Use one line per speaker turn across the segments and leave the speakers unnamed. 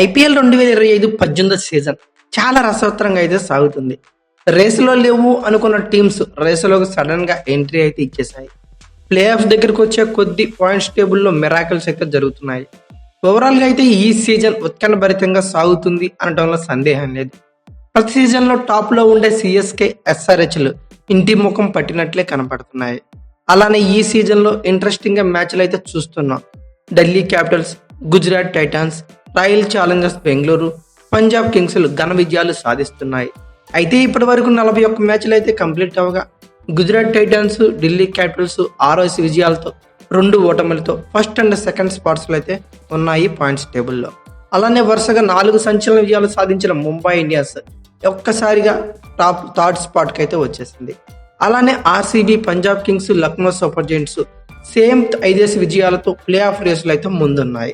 IPL 2025 season చాలా రసవత్తరంగా అయితే సాగుతుంది. రేసులో లేవు అనుకున్న టీమ్స్ రేసులోకి సడన్ గా ఎంట్రీ అయితే ఇచ్చేసాయి. ప్లే ఆఫ్స్ దగ్గరకు వచ్చే కొద్ది పాయింట్స్ టేబుల్లో మిరాకిల్స్ అయితే జరుగుతున్నాయి. ఓవరాల్ గా అయితే ఈ సీజన్ ఉత్కంఠభరితంగా సాగుతుంది అనడంలో సందేహం లేదు. ప్రతి సీజన్ లో టాప్ లో ఉండే సిఎస్కే, ఎస్ఆర్హెచ్లు ఇంటి ముఖం పట్టినట్లే కనపడుతున్నాయి. అలానే ఈ సీజన్ లో ఇంట్రెస్టింగ్ గా మ్యాచ్లు అయితే చూస్తున్నాం. Delhi Capitals, Gujarat Titans, Royal Challengers Bengaluru, Punjab కింగ్స్లు ఘన విజయాలు సాధిస్తున్నాయి. అయితే ఇప్పటి వరకు 41 మ్యాచ్లు అయితే కంప్లీట్ అవగా గుజరాత్ టైటాన్స్, ఢిల్లీ క్యాపిటల్స్ 6 విజయాలతో 2 ఓటములతో ఫస్ట్ అండ్ సెకండ్ స్పాట్స్ లో అయితే ఉన్నాయి పాయింట్స్ టేబుల్లో. అలానే వరుసగా 4 సంచలన విజయాలు సాధించిన ముంబై ఇండియన్స్ ఒక్కసారిగా టాప్ థర్డ్ స్పాట్ కి అయితే వచ్చేసింది. అలానే RCB, Punjab Kings, Lucknow super giants same 5 విజయాలతో ప్లే ఆఫ్ రేసులు అయితే ముందున్నాయి.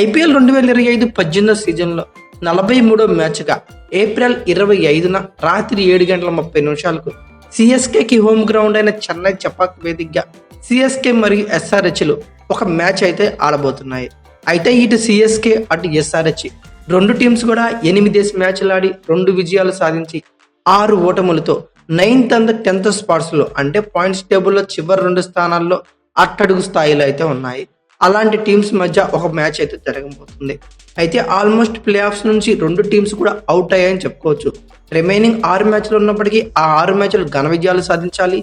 ఐపీఎల్ 2025 సీజన్లో 43వ మ్యాచ్గా ఏప్రిల్ 25న రాత్రి 7:30 సిఎస్కేకి హోమ్ గ్రౌండ్ అయిన చెన్నై చెపాక్ వేదికగా సిఎస్కే మరియు ఎస్ఆర్హెచ్లు ఒక మ్యాచ్ అయితే ఆడబోతున్నాయి. అయితే ఇటు సిఎస్కే అటు ఎస్ఆర్హెచ్ రెండు టీమ్స్ కూడా 8 మ్యాచ్లు ఆడి 2 విజయాలు సాధించి 6 ఓటములతో 9th and 10th స్పాట్స్ లో అంటే పాయింట్స్ టేబుల్లో చివరి 2 స్థానాల్లో అట్టడుగు స్థాయిలో అయితే ఉన్నాయి. అలాంటి టీమ్స్ మధ్య ఒక మ్యాచ్ అయితే జరగబోతుంది. అయితే ఆల్మోస్ట్ ప్లే ఆఫ్స్ నుంచి 2 టీమ్స్ కూడా అవుట్ అయ్యాయని చెప్పుకోవచ్చు. రిమైనింగ్ 6 మ్యాచ్లు ఉన్నప్పటికీ ఆ 6 మ్యాచ్లు ఘన విజయాలు సాధించాలి.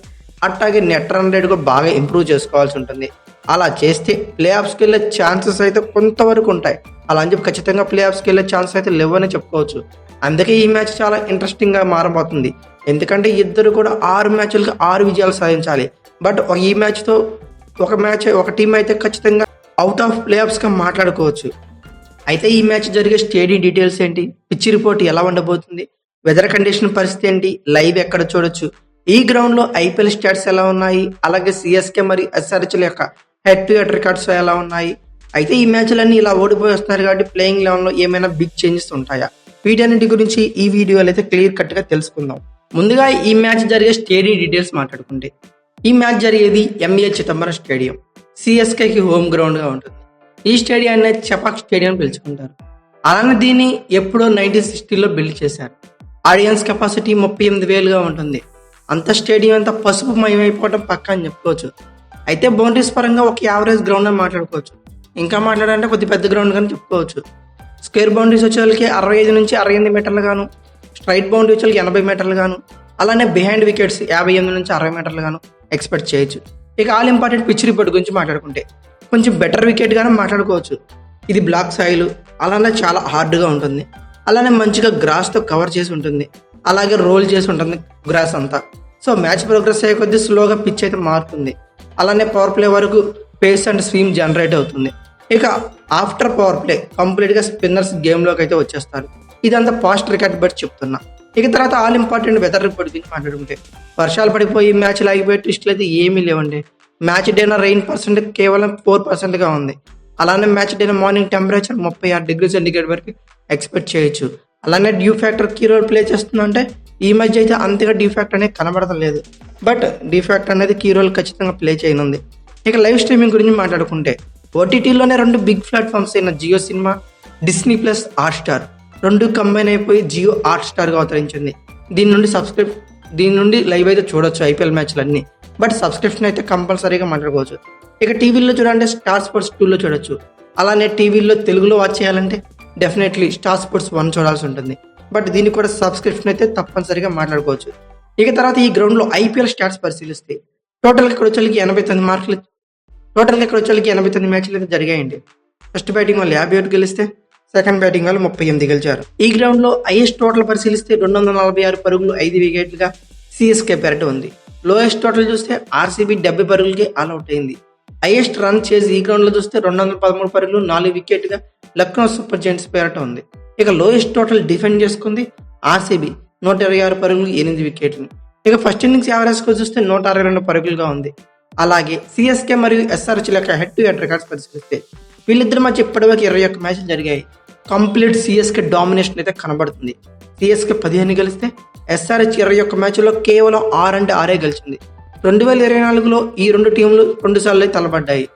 అట్లాగే నెట్ రన్ రేట్ కూడా బాగా ఇంప్రూవ్ చేసుకోవాల్సి ఉంటుంది. అలా చేస్తే ప్లే ఆఫ్స్కి వెళ్ళే ఛాన్సెస్ అయితే కొంతవరకు ఉంటాయి. అలా అని చెప్పి ఖచ్చితంగా ప్లే ఆఫ్స్కి వెళ్ళే ఛాన్సెస్ అయితే లేవని చెప్పుకోవచ్చు. అందుకే ఈ మ్యాచ్ చాలా ఇంట్రెస్టింగ్ గా మారబోతుంది. ఎందుకంటే ఇద్దరు కూడా 6 మ్యాచ్లకు 6 విజయాలు సాధించాలి. బట్ ఈ మ్యాచ్తో ఒక టీం అయితే ఖచ్చితంగా అవుట్ ఆఫ్ ప్లే ఆఫ్స్ గా మాట్లాడుకోవచ్చు. అయితే ఈ మ్యాచ్ జరిగే స్టేడియం డీటెయిల్స్ ఏంటి, పిచ్ రిపోర్ట్ ఎలా ఉండబోతుంది, వెదర్ కండిషన్ పరిస్థితి ఏంటి, లైవ్ ఎక్కడ చూడొచ్చు, ఈ గ్రౌండ్ లో ఐపీఎల్ స్టాట్స్ ఎలా ఉన్నాయి, అలాగే సిఎస్కే మరియు ఎస్ఆర్హెచ్ల యొక్క హెడ్ టు హెడ్ రికార్డ్స్ ఎలా ఉన్నాయి. అయితే ఈ మ్యాచ్లన్నీ ఇలా ఓడిపోయి వస్తున్నారు కాబట్టి ప్లేయింగ్ లెవెన్ లో ఏమైనా బిగ్ చేంజెస్ ఉంటాయా, వీటన్నిటి గురించి ఈ వీడియోలో అయితే క్లియర్ కట్ గా తెలుసుకుందాం. ముందుగా ఈ మ్యాచ్ జరిగే స్టేడియం డీటెయిల్స్ మాట్లాడుకుంటే ఈ మ్యాచ్ జరిగేది ఎంఏ చిదంబరం స్టేడియం, సిఎస్కేకి హోమ్ గ్రౌండ్ గా ఉంటుంది. ఈ స్టేడియాన్ని చెపాక్ స్టేడియం పిలుచుకుంటారు. అలానే దీన్ని ఎప్పుడో 1960లో బిల్డ్ చేశారు. ఆడియన్స్ కెపాసిటీ 38,000గా ఉంటుంది. అంత స్టేడియం అంతా పసుపు మయమైపోవడం పక్క అని చెప్పుకోవచ్చు. అయితే బౌండరీస్ పరంగా ఒక యావరేజ్ గ్రౌండ్ అని మాట్లాడుకోవచ్చు. ఇంకా మాట్లాడాలంటే కొద్ది పెద్ద గ్రౌండ్ కానీ చెప్పుకోవచ్చు. స్క్వేర్ బౌండరీస్ వచ్చే వాళ్ళకి 65 నుంచి 68 మీటర్లు గాను, స్ట్రైట్ బౌండరీ వచ్చే వాళ్ళకి 80 మీటర్లు గాను, అలానే బిహైండ్ వికెట్స్ 58 నుంచి 60 మీటర్లు గాను ఎక్స్పెక్ట్ చేయొచ్చు. ఇక ఆల్ ఇంపార్టెంట్ పిచ్ రిపోర్ట్ గురించి మాట్లాడుకుంటే కొంచెం బెటర్ వికెట్ గానే మాట్లాడుకోవచ్చు. ఇది బ్లాక్ సాయిల్, అలానే చాలా హార్డ్గా ఉంటుంది. అలానే మంచిగా గ్రాస్తో కవర్ చేసి ఉంటుంది. అలాగే రోల్ చేసి ఉంటుంది గ్రాస్ అంతా. సో మ్యాచ్ ప్రోగ్రెస్ అయ్యే కొద్దీ స్లోగా పిచ్ అయితే మారుతుంది. అలానే పవర్ ప్లే వరకు పేస్ అండ్ స్వింగ్ జనరేట్ అవుతుంది. ఇక ఆఫ్టర్ పవర్ ప్లే కంప్లీట్గా స్పిన్నర్స్ గేమ్లోకి అయితే వచ్చేస్తారు. ఇదంతా పాస్ట్ రికార్డ్ బట్టి చెప్తున్నా. ఇక తర్వాత ఆల్ ఇంపార్టెంట్ వెదర్ రిపోర్ట్ గురించి మాట్లాడుకుంటే వర్షాలు పడిపోయి మ్యాచ్లు ఆగిపోయే ట్విస్టులు అయితే ఏమీ లేవండి. మ్యాచ్ డేన రెయిన్ పర్సెంట్ కేవలం 4%గా ఉంది. అలానే మ్యాచ్ డేన మార్నింగ్ టెంపరేచర్ 36 డిగ్రీ సెంటిగ్రేడ్ వరకు ఎక్స్పెక్ట్ చేయొచ్చు. అలానే dew factor key role play చేస్తుందంటే ఈ మధ్య అయితే అంతగా డ్యూ ఫ్యాక్టర్ అనేది కనబడతలేదు. బట్ డ్యూ ఫ్యాక్టర్ అనేది కీ రోల్ ఖచ్చితంగా ప్లే చేయనుంది. ఇక లైవ్ స్ట్రీమింగ్ గురించి మాట్లాడుకుంటే ఓటీటీలోనే 2 బిగ్ ప్లాట్ఫామ్స్ అయిన Jio cinema, Disney plus, Hotstar 2 combine అయిపోయి జియో హాట్ స్టార్గా అవతరించింది. దీని నుండి లైవ్ అయితే చూడొచ్చు ఐపీఎల్ మ్యాచ్లన్నీ. బట్ సబ్స్క్రిప్షన్ అయితే కంపల్సరీగా మాట్లాడుకోవచ్చు. ఇక టీవీలో చూడాలంటే స్టార్ స్పోర్ట్స్ 2లో చూడొచ్చు. అలానే టీవీలో తెలుగులో వాచ్ చేయాలంటే డెఫినెట్లీ స్టార్ స్పోర్ట్స్ 1 చూడాల్సి ఉంటుంది. బట్ దీనికి కూడా సబ్స్క్రిప్షన్ అయితే తప్పనిసరిగా మాట్లాడుకోవచ్చు. ఇక తర్వాత ఈ గ్రౌండ్లో ఐపీఎల్ స్టాట్స్ పరిశీలిస్తే టోటల్గా ఇక్కడ వచ్చేకి 89 మ్యాచ్లు అయితే జరిగాయండి. ఫస్ట్ బ్యాటింగ్ వాళ్ళు 57 గెలిస్తే సెకండ్ బ్యాటింగ్ వాళ్ళు 38 గెలిచారు. ఈ గ్రౌండ్ లో హైయెస్ట్ టోటల్ పరిశీలిస్తే 246 పరుగులు 5 వికెట్లుగా సిఎస్కే పెరట ఉంది. లోయెస్ట్ టోటల్ చూస్తే ఆర్సీబీ 70 పరుగులకి ఆల్అౌట్ అయింది. హైయెస్ట్ రన్ చేసి ఈ గ్రౌండ్ లో చూస్తే 213 పరుగులు 4 వికెట్గా లక్నో సూపర్ జెయింట్స్ పేరట ఉంది. ఇక లోయెస్ట్ టోటల్ డిఫెండ్ చేసుకుంది ఆర్సీబీ 126 పరుగులు 8 వికెట్లు. ఇక ఫస్ట్ ఇన్నింగ్స్ యావరేజ్ కు చూస్తే 162 పరుగులుగా ఉంది. అలాగే సిఎస్కే మరియు ఎస్ఆర్హెచ్ యొక్క హెడ్ టు హెడ్ రికార్డ్స్ పరిశీలిస్తే వీళ్ళిద్దరి మధ్య ఇప్పటివరకు 21 మ్యాచ్లు జరిగాయి. కంప్లీట్ సిఎస్కే డామినేషన్ అయితే కనబడుతుంది. సిఎస్కే 15 గెలిస్తే ఎస్ఆర్హెచ్ 21 మ్యాచ్లో కేవలం 6 గెలిచింది. 2024లో ఈ 2 టీంలు 2 సార్లు తలపడ్డాయి.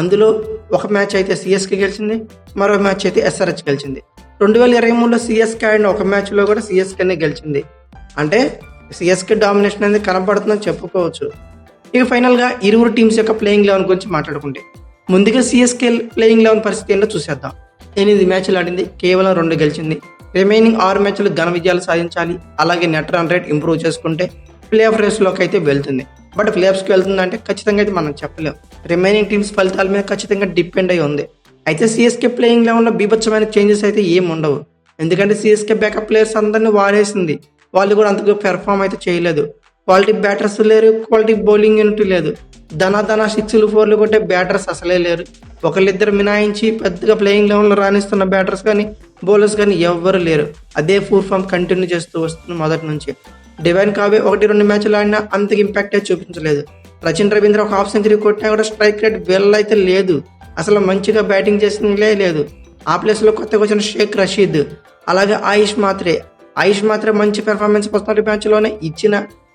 అందులో ఒక మ్యాచ్ అయితే సిఎస్కే గెలిచింది, మరో మ్యాచ్ అయితే ఎస్ఆర్హెచ్ గెలిచింది. 2023లో సిఎస్కే ఆడిన ఒక మ్యాచ్లో కూడా సిఎస్కేనే గెలిచింది. అంటే సిఎస్కే డామినేషన్ అనేది కనబడుతుందని చెప్పుకోవచ్చు. ఇక ఫైనల్గా ఇరువురు టీమ్స్ యొక్క ప్లేయింగ్ 11 గురించి మాట్లాడుకుంటే ముందుగా సిఎస్కే ప్లేయింగ్ 11 పరిస్థితి ఏంటో చూసేద్దాం. 8 మ్యాచ్లు ఆడింది, కేవలం 2 గెలిచింది. రిమైనింగ్ 6 మ్యాచ్లు ఘన విజయాలు సాధించాలి. అలాగే నెట్ రన్ రేట్ ఇంప్రూవ్ చేసుకుంటే ప్లే ఆఫ్ రేస్లోకి అయితే వెళ్తుంది. బట్ ప్లే ఆఫ్స్కి వెళ్తుందంటే ఖచ్చితంగా అయితే మనం చెప్పలేం. రిమైనింగ్ టీమ్స్ ఫలితాల మీద ఖచ్చితంగా డిపెండ్ అయి ఉంది. అయితే సిఎస్కే ప్లేయింగ్ 11లో బీభత్సమైన చేంజెస్ అయితే ఏం ఉండవు. ఎందుకంటే సిఎస్కే బ్యాకప్ ప్లేయర్స్ అందరినీ వాడేసింది. వాళ్ళు కూడా అంతగా పెర్ఫామ్ అయితే చేయలేదు. క్వాలిటీ బ్యాటర్స్ లేరు, క్వాలిటీ బౌలింగ్ యూనిట్ లేదు. ధన 6లు 4లు కొట్టే బ్యాటర్స్ అసలే లేరు. ఒకళ్ళిద్దరు మినాయించి పెద్దగా ప్లేయింగ్ 11లో రాణిస్తున్న బ్యాటర్స్ కానీ బౌలర్స్ కానీ ఎవ్వరు లేరు. అదే ఫూర్ ఫామ్ కంటిన్యూ చేస్తూ వస్తుంది మొదటి నుంచి. డివైన్ కావే 1-2 మ్యాచ్లు ఆడినా అంతగా ఇంపాక్ట్ అయితే చూపించలేదు. రచిన్ రవీంద్ర ఒక హాఫ్ సెంచరీ కొట్టినా కూడా స్ట్రైక్ రేట్ వెల్ అయితే లేదు. అసలు మంచిగా బ్యాటింగ్ చేసిందే లేదు. ఆ ప్లేస్లో కొత్తగా వచ్చిన షేక్ రషీద్, అలాగే ఆయుష్ మాత్రే మంచి పెర్ఫార్మెన్స్ మొదటి మ్యాచ్లోనే ఇచ్చిన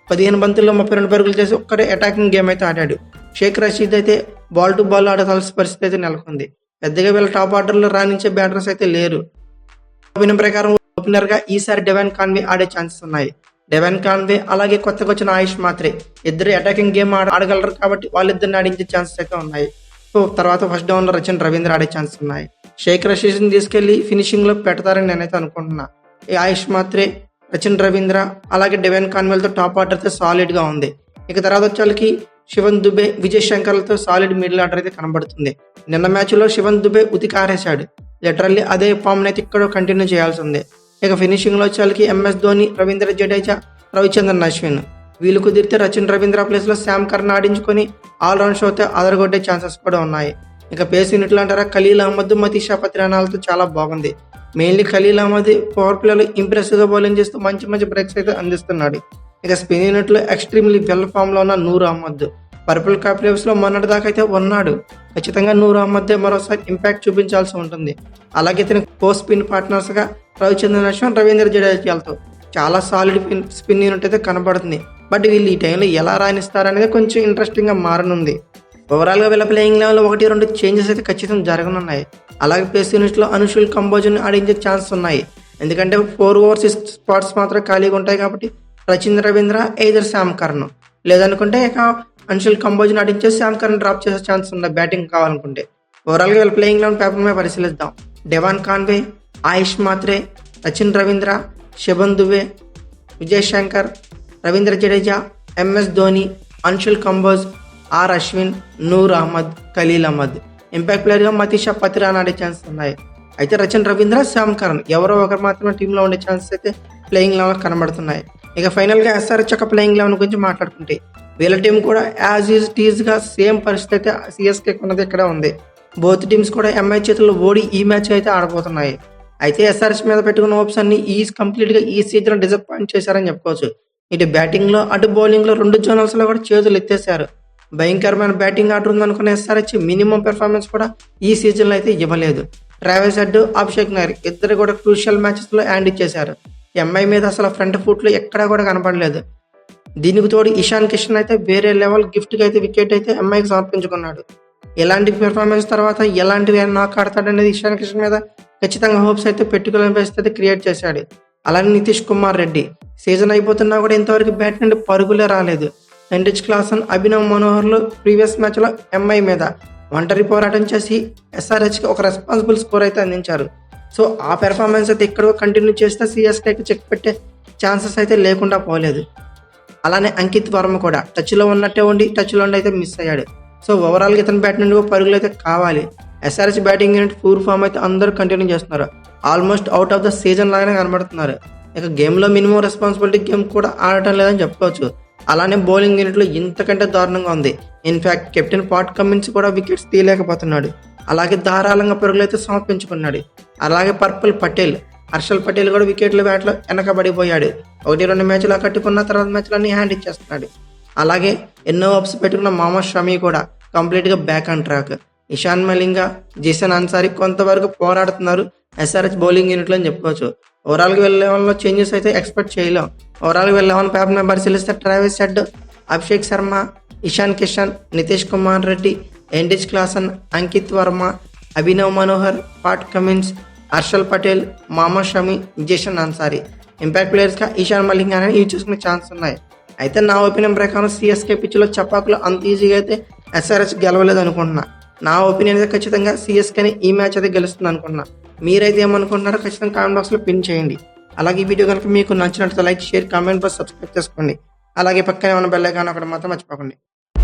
15 బంతుల్లో 32 పరుగులు చేసి ఒక్కడే అటాకింగ్ గేమ్ అయితే ఆడాడు. షేక్ రషీద్ అయితే బాల్ టు బాల్ ఆడాల్సిన పరిస్థితి అయితే నెలకొంది. పెద్దగా వీళ్ళ టాప్ ఆర్డర్లో రాణించే బ్యాటర్స్ అయితే లేరు. ఒపీనియన్ ప్రకారం ఓపెనర్గా ఈసారి డెవాన్ కాన్వే ఆడే ఛాన్సెస్ ఉన్నాయి. డెవాన్ కాన్వే అలాగే కొత్తగా వచ్చిన ఆయుష్ మాత్రే ఇద్దరు అటాకింగ్ గేమ్ ఆడగలరు కాబట్టి వాళ్ళిద్దరిని ఆడించే ఛాన్సెస్ అయితే ఉన్నాయి. సో తర్వాత ఫస్ట్ డౌన్లో రచిన్ రవీంద్ర ఆడే ఛాన్సెస్ ఉన్నాయి. షేక్ రషీద్ని తీసుకెళ్లి ఫినిషింగ్లో పెడతారని నేనైతే అనుకుంటున్నా. ఈ ఆయుష్ మాత్రే, రచిన్ రవీంద్ర అలాగే డెవాన్ కాన్వేల్తో టాప్ ఆర్డర్ అయితే సాలిడ్గా ఉంది. ఇక తర్వాత వచ్చేకి శివన్ దుబే, విజయ్ శంకర్లతో సాలిడ్ మిడిల్ ఆర్డర్ అయితే కనబడుతుంది. నిన్న మ్యాచ్లో శివన్ దుబే ఉతికారేశాడు. లిటరల్లీ అదే ఫామ్ని అయితే ఇక్కడ కంటిన్యూ చేయాల్సి ఉంది. ఇక ఫినిషింగ్లో వచ్చేకి ఎంఎస్ ధోని, రవీంద్ర జడేజా, రవిచంద్రన్ అశ్విన్, వీళ్ళు కుదిరితే రచిన్ రవీంద్ర ప్లేస్లో శామ్ కర్న్ ఆడించుకొని ఆల్రౌండ్ షో అయితే అదరగొట్టే ఛాన్సెస్ కూడా ఉన్నాయి. ఇక పేస్ యూనిట్లు అంటారా, ఖలీల్ అహ్మద్, మతీషా పత్రానాలతో చాలా బాగుంది. మెయిన్లీ ఖలీల్ అహ్మద్ పవర్ ప్లేలో ఇంప్రెసివ్గా బౌలింగ్ చేస్తూ మంచి బ్రేక్స్ అయితే అందిస్తున్నాడు. ఇక స్పిన్ యూనిట్లో ఎక్స్ట్రీమ్లీ వెల్ ఫామ్లో ఉన్న నూర్ అహ్మద్ పర్పుల్ క్యాప్ ప్లేయర్స్లో మొన్నటి దాకా అయితే ఉన్నాడు. ఖచ్చితంగా నూర్ అహ్మద్దే మరోసారి ఇంపాక్ట్ చూపించాల్సి ఉంటుంది. అలాగే ఇతని కో స్పిన్ పార్ట్నర్స్గా రవిచంద్రన్ అశ్విన్, రవీంద్ర జడేజాలతో చాలా సాలిడ్ స్పిన్ యూనిట్ అయితే కనబడుతుంది. బట్ వీళ్ళు ఈ టైంలో ఎలా రాణిస్తారనేది కొంచెం ఇంట్రెస్టింగ్గా మారనుంది. ఓవరాల్గా వీళ్ళ ప్లేయింగ్ లెవెల్లో 1-2 చేంజెస్ అయితే ఖచ్చితంగా జరగనున్నాయి. అలాగే పేస్ యూనిట్లో అనుషుల్ కంబోజ్ని ఆడించే ఛాన్స్ ఉన్నాయి. ఎందుకంటే 4 ఓవర్ 6 స్పాట్స్ మాత్రం ఖాళీగా ఉంటాయి కాబట్టి Rachin Ravindra either Sam corn, లేదనుకుంటే ఇక అనుషుల్ కంబోజ్ని ఆడించే శామ్ కర్న్ డ్రాప్ చేసే ఛాన్స్ ఉన్నాయి బ్యాటింగ్ కావాలనుకుంటే. ఓవరాల్గా వీళ్ళ ప్లేయింగ్ లెవెన్ పేపర్ మీద పరిశీలిద్దాం. Devon Conway, Ayush Mhatre, Rachin Ravindra, Shivam Dube, Vijay Shankar, Ravindra Jadeja, M S Dhoni, Anshul Kamboj, R Ashwin, Noor Ahmad, Khaleel Ahmed. Impact ప్లేయర్గా మతీషా పత్రాన్ ఆడే ఛాన్సెస్ ఉన్నాయి. అయితే రచిన్ రవీంద్ర, శామ్ కర్న్ ఎవరో ఒకరు మాత్రమే టీంలో ఉండే ఛాన్సెస్ అయితే ప్లేయింగ్ లెవెన్ కనబడుతున్నాయి. ఇక ఫైనల్గా ఎస్ఆర్హెచ్ యొక్క ప్లేయింగ్ లెవెన్ గురించి మాట్లాడుకుంటే వీళ్ళ టీం కూడా యాజ్ ఈజ్ టీజ్గా సేమ్ పరిస్థితి అయితే సిఎస్కే ఉన్నది ఇక్కడ ఉంది. బోత్ టీమ్స్ కూడా ఎంఐ చేతుల్లో ఓడి ఈ మ్యాచ్ అయితే ఆడబోతున్నాయి. అయితే ఎస్ఆర్హెచ్ మీద పెట్టుకున్న హోప్స్ అన్ని కంప్లీట్గా ఈ సీజన్ డిసప్పాయింట్ చేశారని చెప్పుకోవచ్చు. ఇటు బ్యాటింగ్లో అటు బౌలింగ్లో 2 జోనల్స్లో కూడా చేతులు ఎత్తేశారు. భయంకరమైన బ్యాటింగ్ ఆర్డర్ ఉందనుకున్న ఎస్ఆర్హెచ్ మినిమం పెర్ఫార్మెన్స్ కూడా ఈ సీజన్లో అయితే ఇవ్వలేదు. ట్రావిస్ హెడ్, అభిషేక్ నాయర్ ఇద్దరు కూడా క్రూషియల్ మ్యాచెస్లో హ్యాండ్ ఇచ్చేశారు. ఎంఐ మీద అసలు ఫ్రంట్ ఫుట్లో ఎక్కడా కూడా కనపడలేదు. దీనికి తోడు ఇషాన్ కిషన్ అయితే వేరే లెవెల్ గిఫ్ట్గా అయితే వికెట్ అయితే ఎంఐకి సమర్పించుకున్నాడు. ఎలాంటి పెర్ఫార్మెన్స్ తర్వాత ఎలాంటి నాక్ ఆడతాడనేది ఇషాన్ కిషన్ మీద ఖచ్చితంగా హోప్స్ అయితే పెట్టుకునే పరిస్థితి క్రియేట్ చేశాడు. అలానే నితీష్ కుమార్ రెడ్డి సీజన్ అయిపోతున్నా కూడా ఇంతవరకు బ్యాట్ నుండి పరుగులే రాలేదు. హెన్రిచ్ క్లాసన్, అభినవ్ మనోహర్లు ప్రీవియస్ మ్యాచ్లో ఎంఐ మీద ఒంటరి పోరాటం చేసి ఎస్ఆర్హెచ్కి ఒక రెస్పాన్సిబుల్ స్కోర్ అయితే అందించారు. సో ఆ పెర్ఫార్మెన్స్ అయితే ఇక్కడ కంటిన్యూ చేస్తే సిఎస్కేకి చెక్ పెట్టే ఛాన్సెస్ అయితే లేకుండా పోలేదు. అలానే అంకిత్ వర్మ కూడా టచ్లో ఉన్నట్టే ఉండి అయితే మిస్ అయ్యాడు. సో ఓవరాల్గా ఇతని బ్యాట్ నుండి పరుగులు అయితే కావాలి. SRH batting unit poor form అయితే అందరూ కంటిన్యూ చేస్తున్నారు. Almost out of the season లాగానే కనబడుతున్నారు. ఇక గేమ్లో మినిమం రెస్పాన్సిబిలిటీ గేమ్ కూడా ఆడటం లేదని చెప్పుకోవచ్చు. అలానే బౌలింగ్ యూనిట్లో ఇంతకంటే దారుణంగా ఉంది. ఇన్ఫ్యాక్ట్ కెప్టెన్ పాట్ కమిన్స్ కూడా వికెట్స్ తీయలేకపోతున్నాడు. అలాగే ధారాళంగా పరుగులు అయితే సమర్పించుకున్నాడు. అలాగే హర్షల్ పటేల్ కూడా వికెట్ల బ్యాట్లో వెనకబడిపోయాడు. 1-2 మ్యాచ్లు కట్టుకున్న తర్వాత మ్యాచ్లన్నీ హ్యాండ్ ఇచ్చేస్తున్నాడు. అలాగే ఎన్నో హోప్స్ పెట్టుకున్న మహమ్మద్ షమీ కూడా కంప్లీట్గా back on track. Ishan Malinga, Jeeson Ansari కొంతవరకు పోరాడుతున్నారు ఎస్ఆర్హెచ్ బౌలింగ్ యూనిట్లో అని చెప్పుకోవచ్చు. ఓవరాల్గా వీళ్ళ లెవెల్లో చేంజెస్ అయితే ఎక్స్పెక్ట్ చేయలేం. ఓవరాల్గా వీళ్ళ 11 పేపర్ మీద పరిశీలిస్తే Travis Head, Abhishek Sharma, Ishan Kishan, Nitish Kumar Reddy, Heinrich Klaasen, Ankit Verma, Abhinav Manohar, Pat Cummins, Harshal Patel, Mohammed Shami, Zeeshan Ansari. Impact ప్లేయర్స్గా ఈశాన్ మలింగ్ అని ఇవి చూసుకునే ఛాన్స్ ఉన్నాయి. అయితే నా ఒపీనియన్ ప్రకారం సిఎస్కే పిచ్లో చపాకులు అంత ఈజీగా అయితే ఎస్ఆర్హెచ్ గెలవలేదు అనుకుంటున్నా. నా ఒపీనియన్ అయితే ఖచ్చితంగా సిఎస్కేని ఈ మ్యాచ్ అయితే గెలుస్తుంది అనుకుంటున్నా. మీరైతే ఏమనుకుంటున్నారో ఖచ్చితంగా కామెంట్ బాక్స్లో పిన్ చేయండి. అలాగే ఈ వీడియో కనుక మీకు నచ్చినట్లయితే like, share, comment box subscribe చేసుకోండి. అలాగే పక్కనే ఉన్న బెల్ ఐకాన్ ఒకటి మాత్రం మర్చిపోకండి.